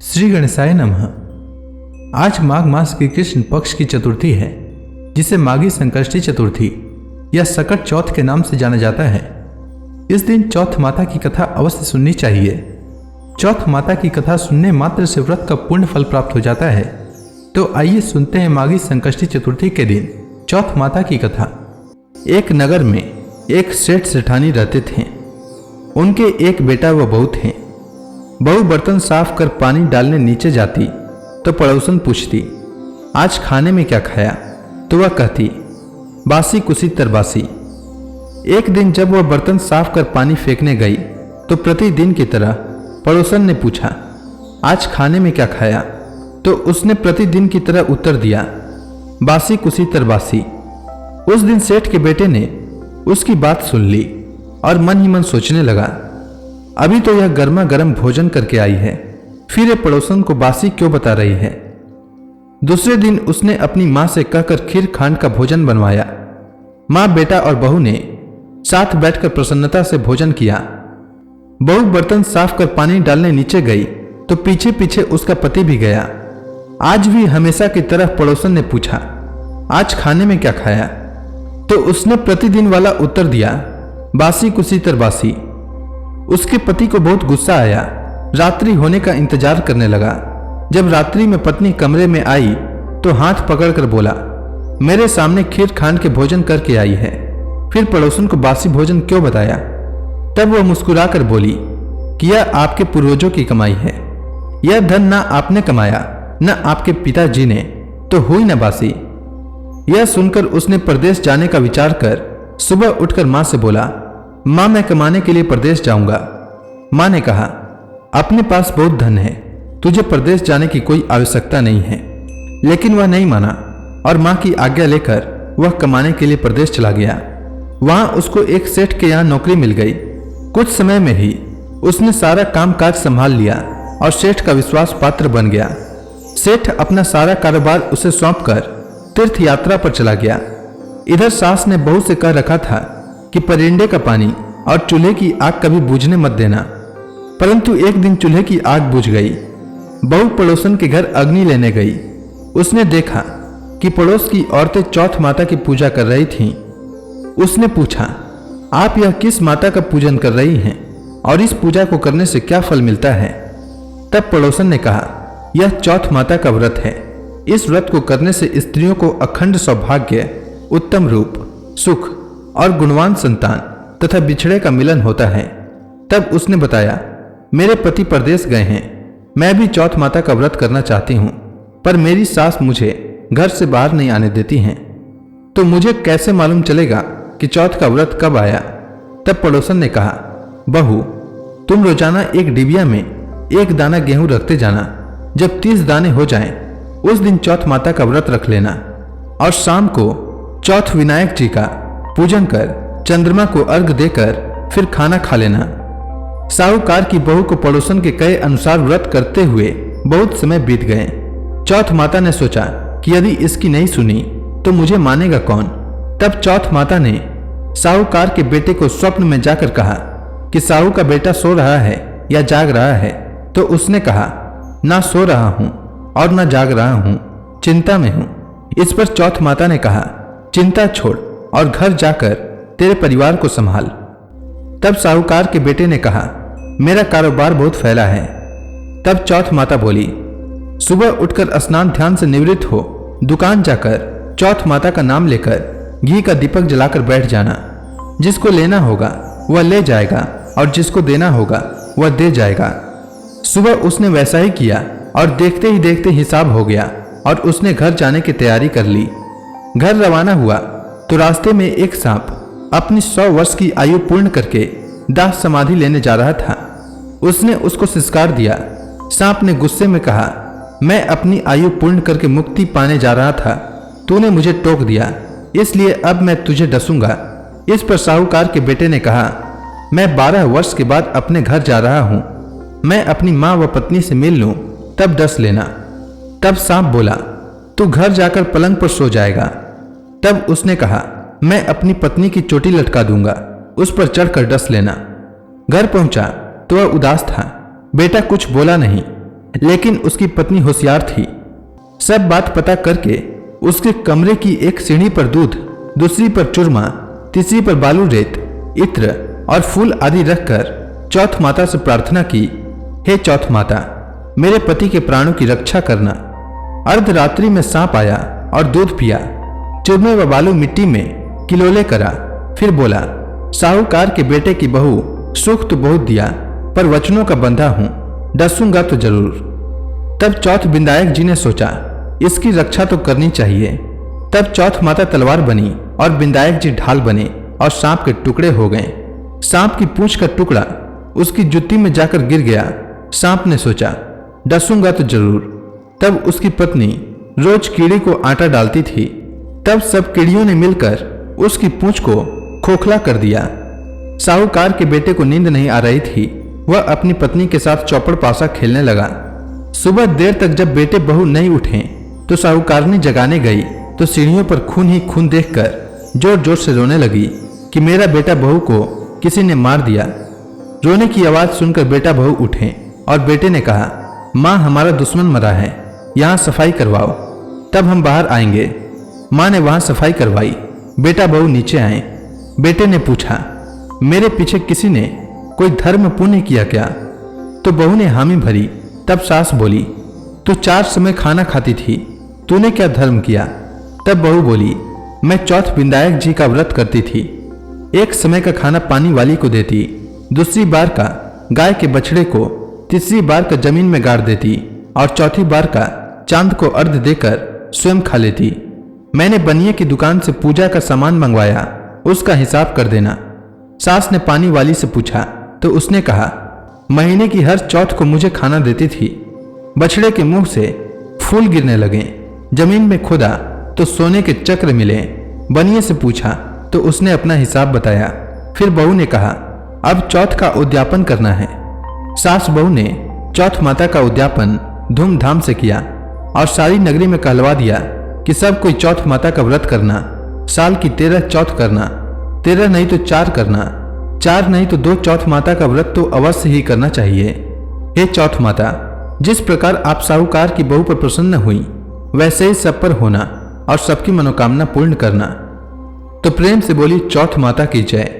श्री गणेशाय नमः। आज माघ मास की कृष्ण पक्ष की चतुर्थी है, जिसे माघी संकष्टी चतुर्थी या सकट चौथ के नाम से जाना जाता है। इस दिन चौथ माता की कथा अवश्य सुननी चाहिए। चौथ माता की कथा सुनने मात्र से व्रत का पूर्ण फल प्राप्त हो जाता है। तो आइए सुनते हैं माघी संकष्टी चतुर्थी के दिन चौथ माता की कथा। एक नगर में एक सेठ सेठानी रहते थे। उनके एक बेटा व बहू थे। बहू बर्तन साफ कर पानी डालने नीचे जाती तो पड़ोसन पूछती, आज खाने में क्या खाया? तो वह कहती, बासी कुसी तरबासी। एक दिन जब वह बर्तन साफ कर पानी फेंकने गई तो प्रतिदिन की तरह पड़ोसन ने पूछा, आज खाने में क्या खाया? तो उसने प्रतिदिन की तरह उत्तर दिया, बासी कुसी तरबासी। उस दिन सेठ के बेटे ने उसकी बात सुन ली और मन ही मन सोचने लगा, अभी तो यह गर्मा गर्म भोजन करके आई है, फिर ये पड़ोसन को बासी क्यों बता रही है। दूसरे दिन उसने अपनी मां से कहकर खीर खांड का भोजन बनवाया। मां, बेटा और बहू ने साथ बैठकर प्रसन्नता से भोजन किया। बहू बर्तन साफ कर पानी डालने नीचे गई तो पीछे पीछे उसका पति भी गया। आज भी हमेशा की तरह पड़ोसन ने पूछा, आज खाने में क्या खाया? तो उसने प्रतिदिन वाला उत्तर दिया, बासी कुसी तरबासी। उसके पति को बहुत गुस्सा आया। रात्रि होने का इंतजार करने लगा। जब रात्रि में पत्नी कमरे में आई तो हाथ पकड़कर बोला, मेरे सामने खीर खांड के भोजन करके आई है, फिर पड़ोसन को बासी भोजन क्यों बताया? तब वह मुस्कुराकर बोली कि यह आपके पूर्वजों की कमाई है। यह धन ना आपने कमाया न आपके पिताजी ने, तो हुई न बासी। यह सुनकर उसने परदेश जाने का विचार कर सुबह उठकर मां से बोला, मां, मैं कमाने के लिए परदेश जाऊंगा। मां ने कहा, अपने पास बहुत धन है, तुझे परदेश जाने की कोई आवश्यकता नहीं है। लेकिन वह नहीं माना और मां की आज्ञा लेकर वह कमाने के लिए परदेश चला गया। वहां उसको एक सेठ के यहाँ नौकरी मिल गई। कुछ समय में ही उसने सारा कामकाज संभाल लिया और सेठ का विश्वास पात्र बन गया। सेठ अपना सारा कारोबार उसे सौंपकर तीर्थ यात्रा पर चला गया। इधर सास ने बहू से कह रखा था कि परिंदे का पानी और चूल्हे की आग कभी बुझने मत देना, परंतु एक दिन चूल्हे की आग बुझ गई। बहू पड़ोसन के घर अग्नि लेने गई। उसने देखा कि पड़ोस की औरतें चौथ माता की पूजा कर रही थीं। उसने पूछा, आप यह किस माता का पूजन कर रही हैं और इस पूजा को करने से क्या फल मिलता है? तब पड़ोसन ने कहा, यह चौथ माता का व्रत है। इस व्रत को करने से स्त्रियों को अखंड सौभाग्य, उत्तम रूप, सुख और गुणवान संतान तथा बिछड़े का मिलन होता है। तब उसने बताया, मेरे पति परदेश गए हैं, मैं भी चौथ माता का व्रत करना चाहती हूँ, पर मेरी सास मुझे घर से बाहर नहीं आने देती हैं, तो मुझे कैसे मालूम चलेगा कि चौथ का व्रत कब आया? तब पड़ोसन ने कहा, बहू, तुम रोजाना एक डिबिया में एक दाना गेहूं रखते जाना। जब 30 दाने हो जाएं, उस दिन चौथ माता का व्रत रख लेना और शाम को चौथ विनायक जी का पूजन कर चंद्रमा को अर्घ देकर फिर खाना खा लेना। साहूकार की बहू को पड़ोसन के कहे अनुसार व्रत करते हुए बहुत समय बीत गए। चौथ माता ने सोचा कि यदि इसकी नहीं सुनी तो मुझे मानेगा कौन। तब चौथ माता ने साहूकार के बेटे को स्वप्न में जाकर कहा कि साहू का बेटा सो रहा है या जाग रहा है। तो उसने कहा, ना सो रहा हूं और ना जाग रहा हूं, चिंता में हूं। इस पर चौथ माता ने कहा, चिंता छोड़ और घर जाकर तेरे परिवार को संभाल। तब साहूकार के बेटे ने कहा, मेरा कारोबार बहुत फैला है। तब चौथ माता बोली, सुबह उठकर स्नान ध्यान से निवृत्त हो, दुकान जाकर चौथ माता का नाम लेकर घी का दीपक जलाकर बैठ जाना। जिसको लेना होगा वह ले जाएगा और जिसको देना होगा वह दे जाएगा। सुबह उसने वैसा ही किया और देखते ही देखते हिसाब हो गया और उसने घर जाने की तैयारी कर ली। घर रवाना हुआ तो रास्ते में एक सांप अपनी 100 वर्ष की आयु पूर्ण करके दाह समाधि लेने जा रहा था। उसने उसको सिस्कार दिया। सांप ने गुस्से में कहा, मैं अपनी आयु पूर्ण करके मुक्ति पाने जा रहा था, तूने मुझे टोक दिया, इसलिए अब मैं तुझे डसूंगा। इस पर साहूकार के बेटे ने कहा, मैं 12 वर्ष के बाद अपने घर जा रहा हूं, मैं अपनी मां व पत्नी से मिल लूं, तब डस लेना। तब सांप बोला, तू घर जाकर पलंग पर सो जाएगा। तब उसने कहा, मैं अपनी पत्नी की चोटी लटका दूंगा, उस पर चढ़कर डस लेना। घर पहुंचा तो वह उदास था। बेटा कुछ बोला नहीं। लेकिन उसकी पत्नी होशियार थी। सब बात पता करके उसके कमरे की एक सीढ़ी पर दूध, दूसरी पर चूरमा, तीसरी पर बालू रेत, इत्र और फूल आदि रखकर चौथ माता से प्रार्थना की, हे चौथ माता, मेरे पति के प्राणों की रक्षा करना। अर्धरात्रि में सांप आया और दूध पिया, चूरमे व बालू मिट्टी में किलोले करा, फिर बोला, साहूकार के बेटे की बहू, सुख तो बहुत दिया पर वचनों का बंधा हूं, डसूंगा तो जरूर। तब चौथ बिंदायक जी ने सोचा, इसकी रक्षा तो करनी चाहिए। तब चौथ माता तलवार बनी और बिंदायक जी ढाल बने और सांप के टुकड़े हो गए। सांप की पूंछ का टुकड़ा उसकी जुत्ती में जाकर गिर गया। सांप ने सोचा, डसूंगा तो जरूर। तब उसकी पत्नी रोज कीड़ी को आटा डालती थी। तब सब कीड़ियों ने मिलकर उसकी पूंछ को खोखला कर दिया। साहूकार के बेटे को नींद नहीं आ रही थी। वह अपनी पत्नी के साथ चौपड़ पासा खेलने लगा। सुबह देर तक जब बेटे बहू नहीं उठे तो साहूकारनी जगाने गई तो सीढ़ियों पर खून ही खून देखकर जोर जोर से रोने लगी कि मेरा बेटा बहू को किसी ने मार दिया। रोने की आवाज सुनकर बेटा बहू उठे और बेटे ने कहा, माँ, हमारा दुश्मन मरा है, यहाँ सफाई करवाओ, तब हम बाहर आएंगे। माँ ने वहां सफाई करवाई। बेटा बहू नीचे आए। बेटे ने पूछा, मेरे पीछे किसी ने कोई धर्म पुण्य किया क्या? तो बहू ने हामी भरी। तब सास बोली, तू 4 समय खाना खाती थी, तूने क्या धर्म किया? तब बहू बोली, मैं चौथ बिंदायक जी का व्रत करती थी। एक समय का खाना पानी वाली को देती, दूसरी बार का गाय के बछड़े को, तीसरी बार का जमीन में गाड़ देती और चौथी बार का चांद को अर्घ देकर स्वयं खा लेती। मैंने बनिए की दुकान से पूजा का सामान मंगवाया, उसका हिसाब कर देना। सास ने पानी वाली से पूछा तो उसने कहा, महीने की हर चौथ को मुझे खाना देती थी। बछड़े के मुंह से फूल गिरने लगे। जमीन में खोदा तो सोने के चक्र मिले। बनिए से पूछा तो उसने अपना हिसाब बताया। फिर बहू ने कहा, अब चौथ का उद्यापन करना है। सास बहू ने चौथ माता का उद्यापन धूमधाम से किया और सारी नगरी में कहलवा दिया कि सब कोई चौथ माता का व्रत करना। साल की 13 चौथ करना, 13 नहीं तो 4 करना, 4 नहीं तो 2 चौथ माता का व्रत तो अवश्य ही करना चाहिए। हे चौथ माता, जिस प्रकार आप साहूकार की बहू पर प्रसन्न हुई, वैसे ही सब पर होना और सबकी मनोकामना पूर्ण करना। तो प्रेम से बोली चौथ माता की जय।